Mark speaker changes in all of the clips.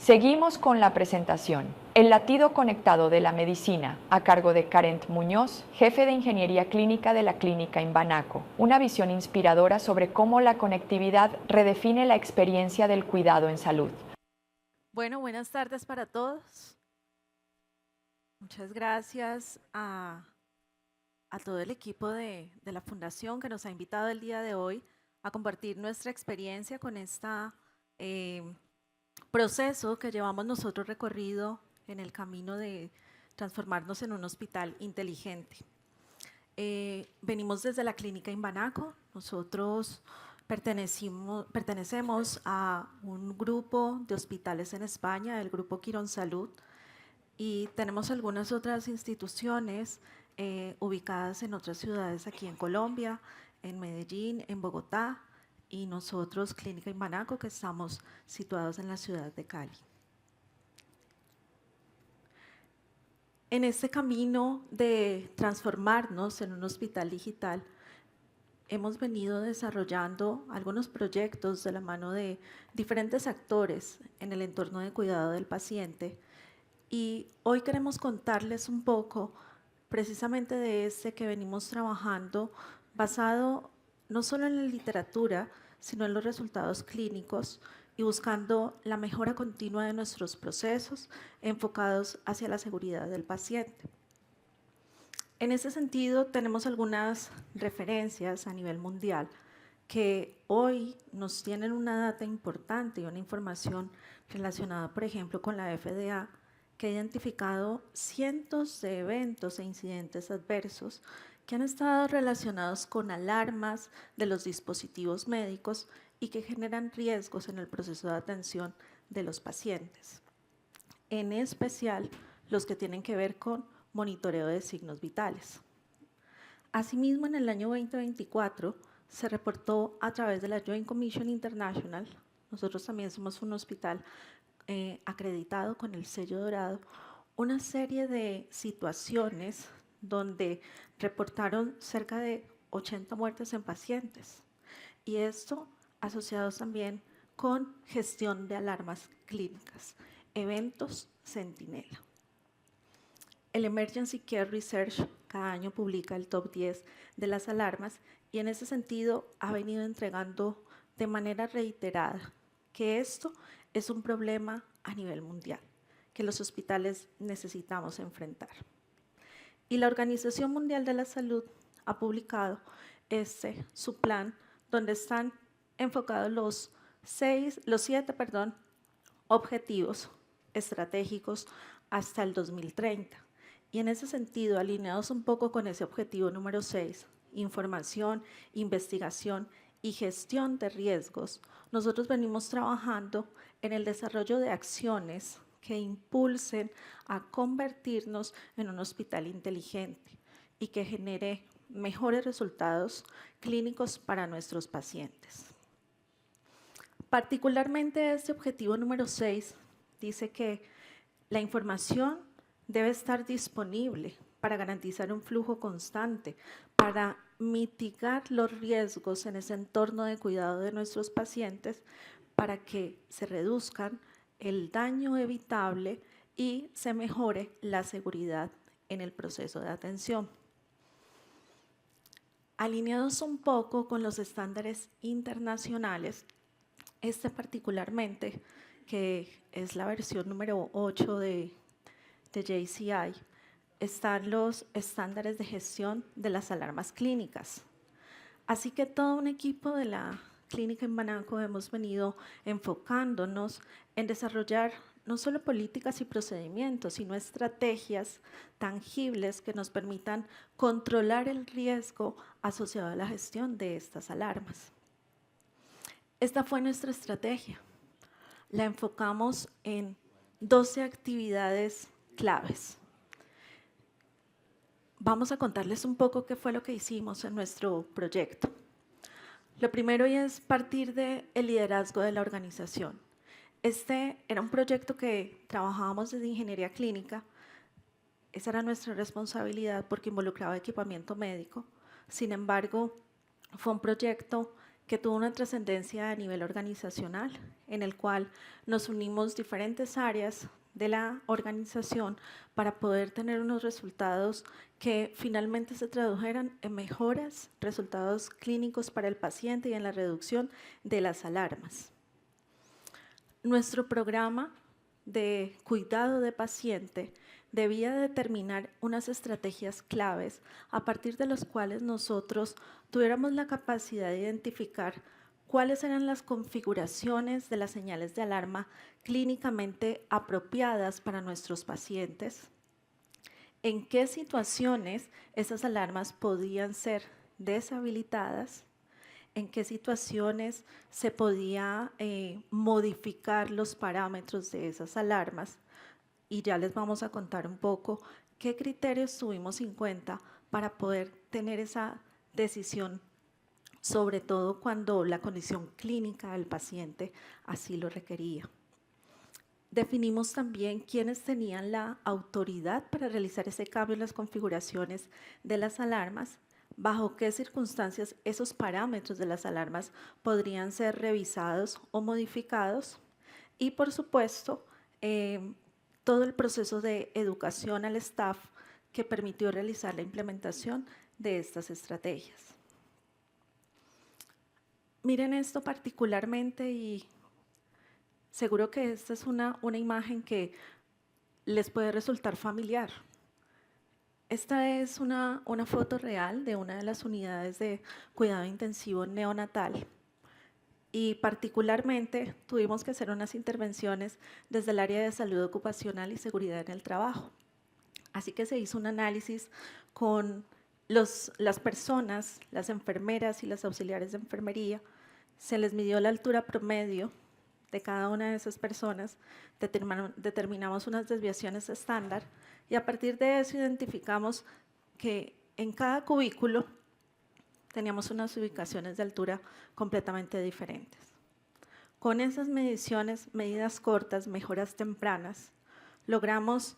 Speaker 1: Seguimos con la presentación. El latido conectado de la medicina, a cargo de Karen Muñoz, jefe de Ingeniería Clínica de la Clínica Imbanaco. Una visión inspiradora sobre cómo la conectividad redefine la experiencia del cuidado en salud.
Speaker 2: Bueno, buenas tardes para todos. Muchas gracias a todo el equipo de la Fundación que nos ha invitado el día de hoy a compartir nuestra experiencia con este proceso que llevamos nosotros recorrido en el camino de transformarnos en un hospital inteligente. Venimos desde la Clínica Imbanaco. Nosotros pertenecemos a un grupo de hospitales en España, el Grupo Quirónsalud, y tenemos algunas otras instituciones ubicadas en otras ciudades aquí en Colombia, en Medellín, en Bogotá, y nosotros, Clínica Imbanaco, que estamos situados en la ciudad de Cali. En este camino de transformarnos en un hospital digital, hemos venido desarrollando algunos proyectos de la mano de diferentes actores en el entorno de cuidado del paciente, y hoy queremos contarles un poco precisamente de este que venimos trabajando basado no solo en la literatura, sino en los resultados clínicos y buscando la mejora continua de nuestros procesos enfocados hacia la seguridad del paciente. En ese sentido, tenemos algunas referencias a nivel mundial que hoy nos tienen una data importante y una información relacionada, por ejemplo, con la FDA, que ha identificado cientos de eventos e incidentes adversos que han estado relacionados con alarmas de los dispositivos médicos y que generan riesgos en el proceso de atención de los pacientes, en especial los que tienen que ver con monitoreo de signos vitales. Asimismo, en el año 2024 se reportó a través de la Joint Commission International, nosotros también somos un hospital acreditado con el sello dorado, una serie de situaciones donde reportaron cerca de 80 muertes en pacientes, y esto asociados también con gestión de alarmas clínicas, eventos Centinela. El Emergency Care Research cada año publica el top 10 de las alarmas, y en ese sentido ha venido entregando de manera reiterada que esto es un problema a nivel mundial, que los hospitales necesitamos enfrentar. Y la Organización Mundial de la Salud ha publicado su plan, donde están enfocados los 7 objetivos estratégicos hasta el 2030. Y en ese sentido, alineados un poco con ese objetivo número 6, información, investigación y gestión de riesgos, nosotros venimos trabajando en el desarrollo de acciones que impulsen a convertirnos en un hospital inteligente y que genere mejores resultados clínicos para nuestros pacientes. Particularmente este objetivo número 6 dice que la información debe estar disponible para garantizar un flujo constante, para mitigar los riesgos en ese entorno de cuidado de nuestros pacientes, para que se reduzcan el daño evitable y se mejore la seguridad en el proceso de atención. Alineados un poco con los estándares internacionales, particularmente, que es la versión número 8 de JCI, están los estándares de gestión de las alarmas clínicas. Así que todo un equipo de la Clínica Imbanaco hemos venido enfocándonos en desarrollar no solo políticas y procedimientos, sino estrategias tangibles que nos permitan controlar el riesgo asociado a la gestión de estas alarmas. Esta fue nuestra estrategia. La enfocamos en 12 actividades claves. Vamos a contarles un poco qué fue lo que hicimos en nuestro proyecto. Lo primero es partir del liderazgo de la organización. Era un proyecto que trabajábamos desde ingeniería clínica. Esa era nuestra responsabilidad porque involucraba equipamiento médico. Sin embargo, fue un proyecto que tuvo una trascendencia a nivel organizacional, en el cual nos unimos diferentes áreas de la organización para poder tener unos resultados que finalmente se tradujeran en mejores resultados clínicos para el paciente y en la reducción de las alarmas. Nuestro programa de cuidado de paciente debía determinar unas estrategias claves a partir de las cuales nosotros tuviéramos la capacidad de identificar cuáles eran las configuraciones de las señales de alarma clínicamente apropiadas para nuestros pacientes, en qué situaciones esas alarmas podían ser deshabilitadas, en qué situaciones se podía modificar los parámetros de esas alarmas, y ya les vamos a contar un poco qué criterios tuvimos en cuenta para poder tener esa decisión, sobre todo cuando la condición clínica del paciente así lo requería. Definimos también quiénes tenían la autoridad para realizar ese cambio en las configuraciones de las alarmas, bajo qué circunstancias esos parámetros de las alarmas podrían ser revisados o modificados y, por supuesto, todo el proceso de educación al staff que permitió realizar la implementación de estas estrategias. Miren esto particularmente y seguro que esta es una imagen que les puede resultar familiar. Esta es una foto real de una de las unidades de cuidado intensivo neonatal y particularmente tuvimos que hacer unas intervenciones desde el área de salud ocupacional y seguridad en el trabajo. Así que se hizo un análisis con las personas, las enfermeras y las auxiliares de enfermería, se les midió la altura promedio de cada una de esas personas, determinamos unas desviaciones estándar y a partir de eso identificamos que en cada cubículo teníamos unas ubicaciones de altura completamente diferentes. Con esas mediciones, medidas cortas, mejoras tempranas, logramos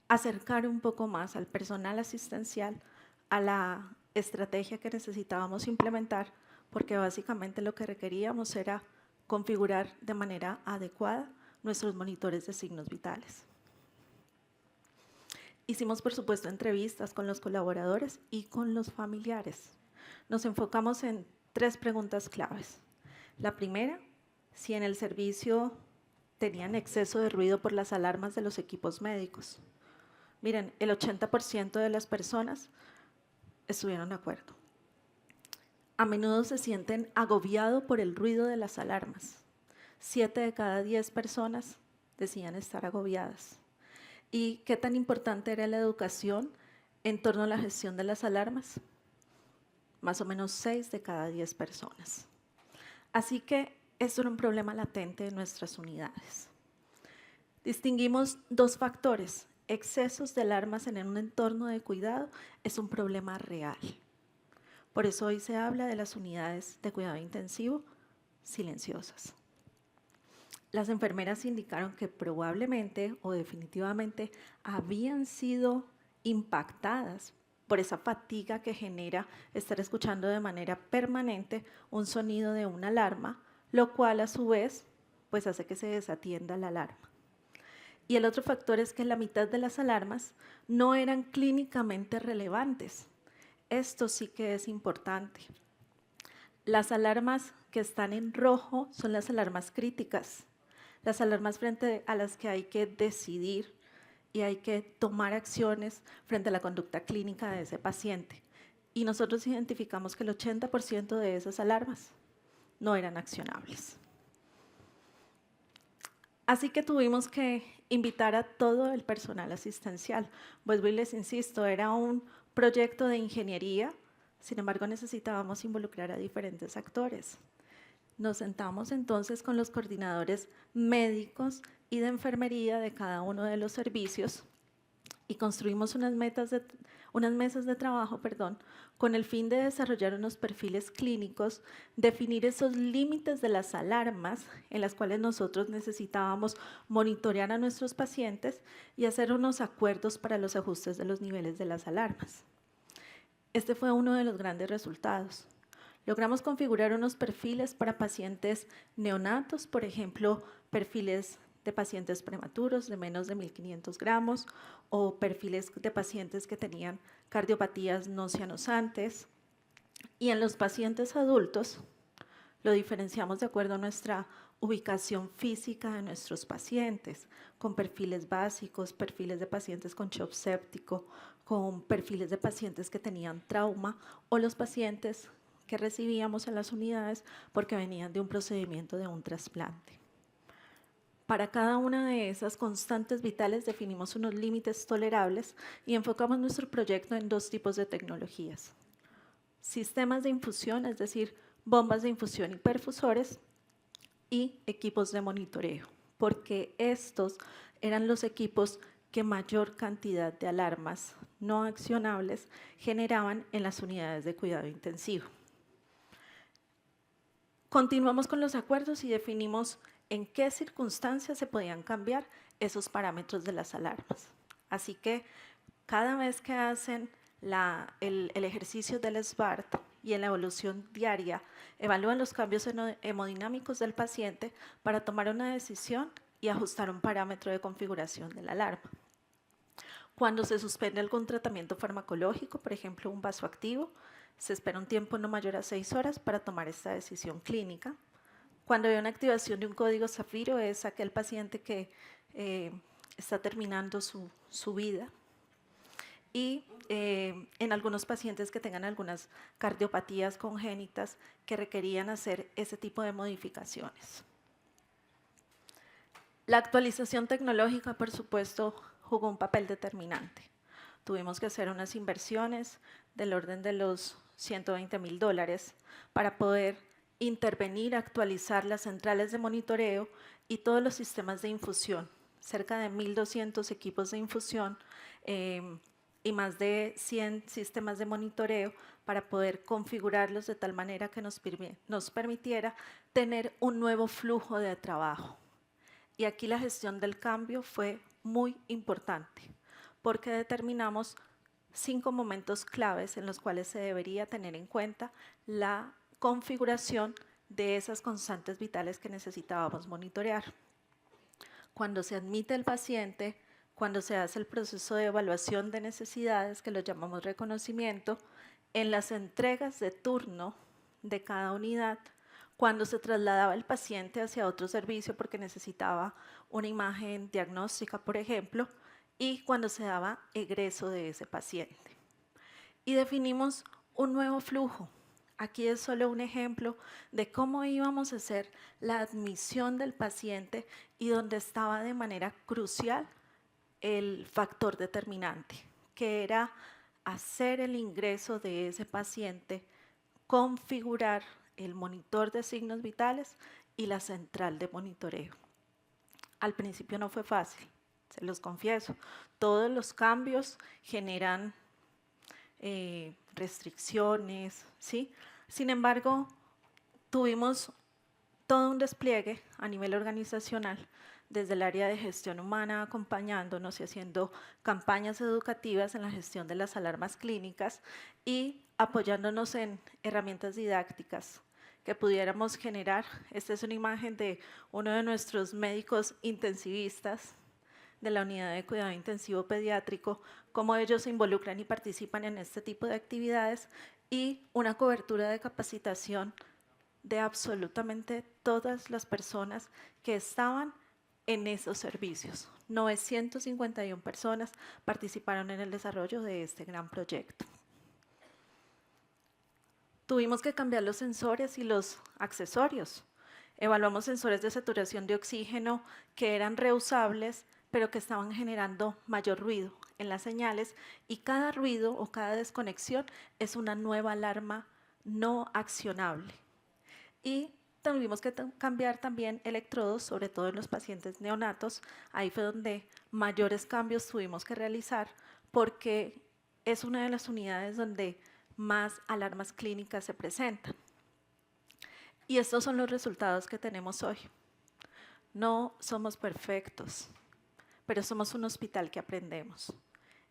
Speaker 2: acercar un poco más al personal asistencial a la estrategia que necesitábamos implementar, porque básicamente lo que requeríamos era configurar de manera adecuada nuestros monitores de signos vitales. Hicimos, por supuesto, entrevistas con los colaboradores y con los familiares. Nos enfocamos en 3 preguntas claves. La primera, si en el servicio tenían exceso de ruido por las alarmas de los equipos médicos. Miren, el 80% de las personas estuvieron de acuerdo. A menudo se sienten agobiados por el ruido de las alarmas. 7 de cada 10 personas decían estar agobiadas. ¿Y qué tan importante era la educación en torno a la gestión de las alarmas? Más o menos 6 de cada 10 personas. Así que esto era un problema latente de nuestras unidades. Distinguimos 2 factores. Excesos de alarmas en un entorno de cuidado es un problema real. Por eso hoy se habla de las unidades de cuidado intensivo silenciosas. Las enfermeras indicaron que probablemente o definitivamente habían sido impactadas por esa fatiga que genera estar escuchando de manera permanente un sonido de una alarma, lo cual a su vez pues hace que se desatienda la alarma. Y el otro factor es que la mitad de las alarmas no eran clínicamente relevantes. Esto sí que es importante. Las alarmas que están en rojo son las alarmas críticas, las alarmas frente a las que hay que decidir y hay que tomar acciones frente a la conducta clínica de ese paciente. Y nosotros identificamos que el 80% de esas alarmas no eran accionables. Así que tuvimos que invitar a todo el personal asistencial. Vuelvo y les insisto, era un proyecto de ingeniería, sin embargo necesitábamos involucrar a diferentes actores. Nos sentamos entonces con los coordinadores médicos y de enfermería de cada uno de los servicios y construimos unas mesas de trabajo, con el fin de desarrollar unos perfiles clínicos, definir esos límites de las alarmas en las cuales nosotros necesitábamos monitorear a nuestros pacientes y hacer unos acuerdos para los ajustes de los niveles de las alarmas. Este fue uno de los grandes resultados. Logramos configurar unos perfiles para pacientes neonatos, por ejemplo, perfiles de pacientes prematuros de menos de 1.500 gramos o perfiles de pacientes que tenían cardiopatías no cianosantes. Y en los pacientes adultos lo diferenciamos de acuerdo a nuestra ubicación física de nuestros pacientes, con perfiles básicos, perfiles de pacientes con shock séptico, con perfiles de pacientes que tenían trauma o los pacientes que recibíamos en las unidades porque venían de un procedimiento de un trasplante. Para cada una de esas constantes vitales definimos unos límites tolerables y enfocamos nuestro proyecto en 2 tipos de tecnologías. Sistemas de infusión, es decir, bombas de infusión y perfusores, y equipos de monitoreo, porque estos eran los equipos que mayor cantidad de alarmas no accionables generaban en las unidades de cuidado intensivo. Continuamos con los acuerdos y definimos en qué circunstancias se podían cambiar esos parámetros de las alarmas. Así que cada vez que hacen el ejercicio del SBART y en la evolución diaria, evalúan los cambios hemodinámicos del paciente para tomar una decisión y ajustar un parámetro de configuración de la alarma. Cuando se suspende algún tratamiento farmacológico, por ejemplo un vasoactivo, se espera un tiempo no mayor a 6 horas para tomar esta decisión clínica. Cuando hay una activación de un código zafiro, es aquel paciente que está terminando su vida. Y en algunos pacientes que tengan algunas cardiopatías congénitas que requerían hacer ese tipo de modificaciones. La actualización tecnológica, por supuesto, jugó un papel determinante. Tuvimos que hacer unas inversiones del orden de los $120.000 para poder intervenir, actualizar las centrales de monitoreo y todos los sistemas de infusión, cerca de 1.200 equipos de infusión y más de 100 sistemas de monitoreo para poder configurarlos de tal manera que nos permitiera tener un nuevo flujo de trabajo. Y aquí la gestión del cambio fue muy importante, porque determinamos 5 momentos claves en los cuales se debería tener en cuenta la configuración de esas constantes vitales que necesitábamos monitorear. Cuando se admite el paciente, cuando se hace el proceso de evaluación de necesidades, que lo llamamos reconocimiento, en las entregas de turno de cada unidad, cuando se trasladaba el paciente hacia otro servicio porque necesitaba una imagen diagnóstica, por ejemplo, y cuando se daba egreso de ese paciente. Y definimos un nuevo flujo. Aquí es solo un ejemplo de cómo íbamos a hacer la admisión del paciente y donde estaba de manera crucial el factor determinante, que era hacer el ingreso de ese paciente, configurar el monitor de signos vitales y la central de monitoreo. Al principio no fue fácil, se los confieso. Todos los cambios generan restricciones, ¿sí? Sin embargo, tuvimos todo un despliegue a nivel organizacional desde el área de gestión humana, acompañándonos y haciendo campañas educativas en la gestión de las alarmas clínicas y apoyándonos en herramientas didácticas que pudiéramos generar. Esta es una imagen de uno de nuestros médicos intensivistas de la unidad de cuidado intensivo pediátrico, cómo ellos se involucran y participan en este tipo de actividades y una cobertura de capacitación de absolutamente todas las personas que estaban en esos servicios. 951 personas participaron en el desarrollo de este gran proyecto. Tuvimos que cambiar los sensores y los accesorios. Evaluamos sensores de saturación de oxígeno que eran reusables, pero que estaban generando mayor ruido en las señales, y cada ruido o cada desconexión es una nueva alarma no accionable. Y tuvimos que cambiar también electrodos, sobre todo en los pacientes neonatos. Ahí fue donde mayores cambios tuvimos que realizar, porque es una de las unidades donde más alarmas clínicas se presentan. Y estos son los resultados que tenemos hoy. No somos perfectos, pero somos un hospital que aprendemos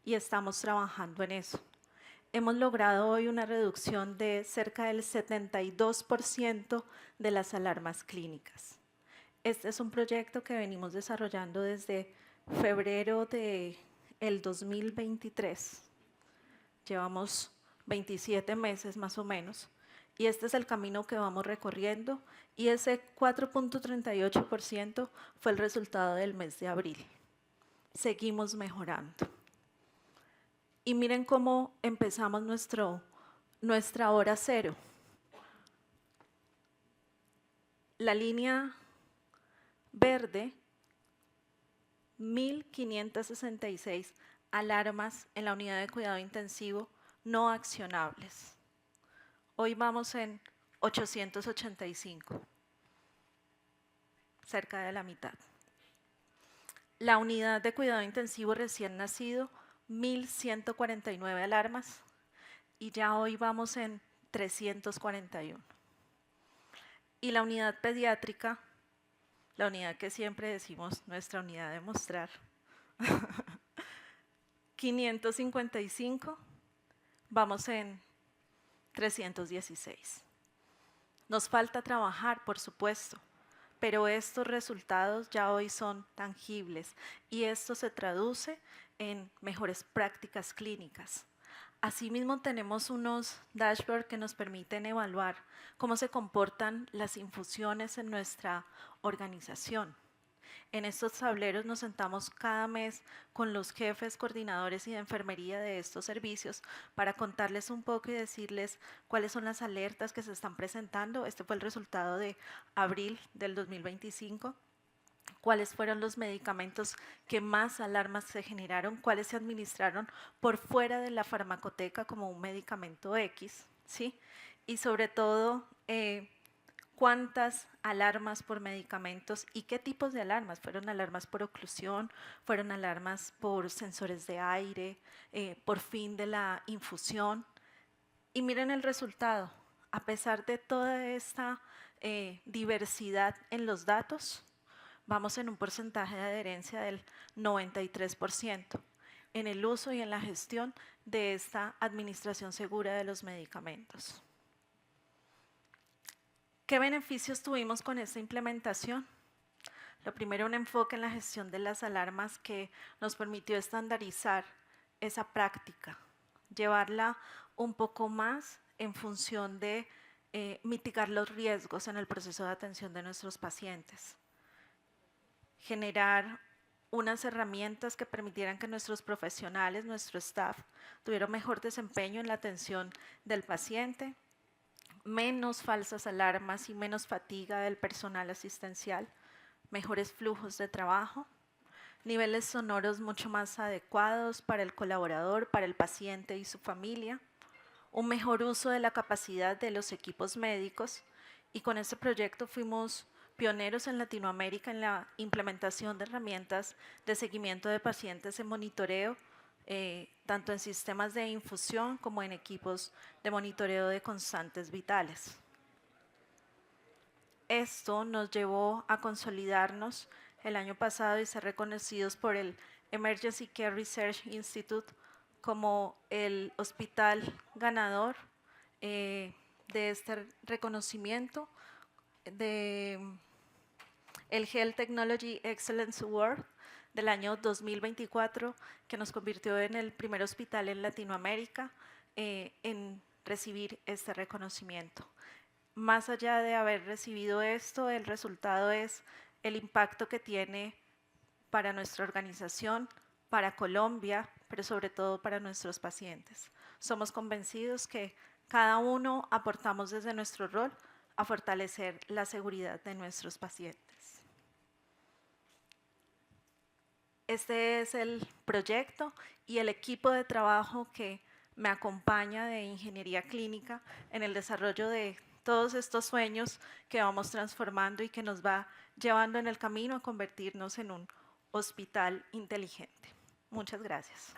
Speaker 2: y estamos trabajando en eso. hemos logrado hoy una reducción de cerca del 72% de las alarmas clínicas. Este es un proyecto que venimos desarrollando desde febrero del 2023. Llevamos 27 meses más o menos, y este es el camino que vamos recorriendo, y ese 4.38% fue el resultado del mes de abril. Seguimos mejorando. Y miren cómo empezamos nuestra hora cero. La línea verde, 1.566 alarmas en la unidad de cuidado intensivo no accionables. Hoy vamos en 885, cerca de la mitad. La unidad de cuidado intensivo recién nacido, 1.149 alarmas, y ya hoy vamos en 341. Y la unidad pediátrica, la unidad que siempre decimos nuestra unidad de mostrar, 555, vamos en 316. Nos falta trabajar, por supuesto, pero estos resultados ya hoy son tangibles y esto se traduce en mejores prácticas clínicas. Asimismo, tenemos unos dashboards que nos permiten evaluar cómo se comportan las infusiones en nuestra organización. En estos tableros nos sentamos cada mes con los jefes, coordinadores y de enfermería de estos servicios para contarles un poco y decirles cuáles son las alertas que se están presentando. Este fue el resultado de abril del 2025. Cuáles fueron los medicamentos que más alarmas se generaron, cuáles se administraron por fuera de la farmacoteca como un medicamento X, ¿sí? Y sobre todo, cuántas alarmas por medicamentos y qué tipos de alarmas. Fueron alarmas por oclusión, fueron alarmas por sensores de aire, por fin de la infusión. Y miren el resultado. A pesar de toda esta diversidad en los datos, vamos en un porcentaje de adherencia del 93% en el uso y en la gestión de esta administración segura de los medicamentos. ¿Qué beneficios tuvimos con esta implementación? Lo primero, un enfoque en la gestión de las alarmas que nos permitió estandarizar esa práctica, llevarla un poco más en función de mitigar los riesgos en el proceso de atención de nuestros pacientes. Generar unas herramientas que permitieran que nuestros profesionales, nuestro staff, tuvieran mejor desempeño en la atención del paciente, menos falsas alarmas y menos fatiga del personal asistencial, mejores flujos de trabajo, niveles sonoros mucho más adecuados para el colaborador, para el paciente y su familia, un mejor uso de la capacidad de los equipos médicos, y con este proyecto fuimos pioneros en Latinoamérica en la implementación de herramientas de seguimiento de pacientes en monitoreo, tanto en sistemas de infusión como en equipos de monitoreo de constantes vitales. Esto nos llevó a consolidarnos el año pasado y ser reconocidos por el Emergency Care Research Institute como el hospital ganador de este reconocimiento de el Health Technology Excellence Award del año 2024, que nos convirtió en el primer hospital en Latinoamérica en recibir este reconocimiento. Más allá de haber recibido esto, el resultado es el impacto que tiene para nuestra organización, para Colombia, pero sobre todo para nuestros pacientes. Somos convencidos que cada uno aportamos desde nuestro rol a fortalecer la seguridad de nuestros pacientes. Este es el proyecto y el equipo de trabajo que me acompaña de ingeniería clínica en el desarrollo de todos estos sueños que vamos transformando y que nos va llevando en el camino a convertirnos en un hospital inteligente. Muchas gracias.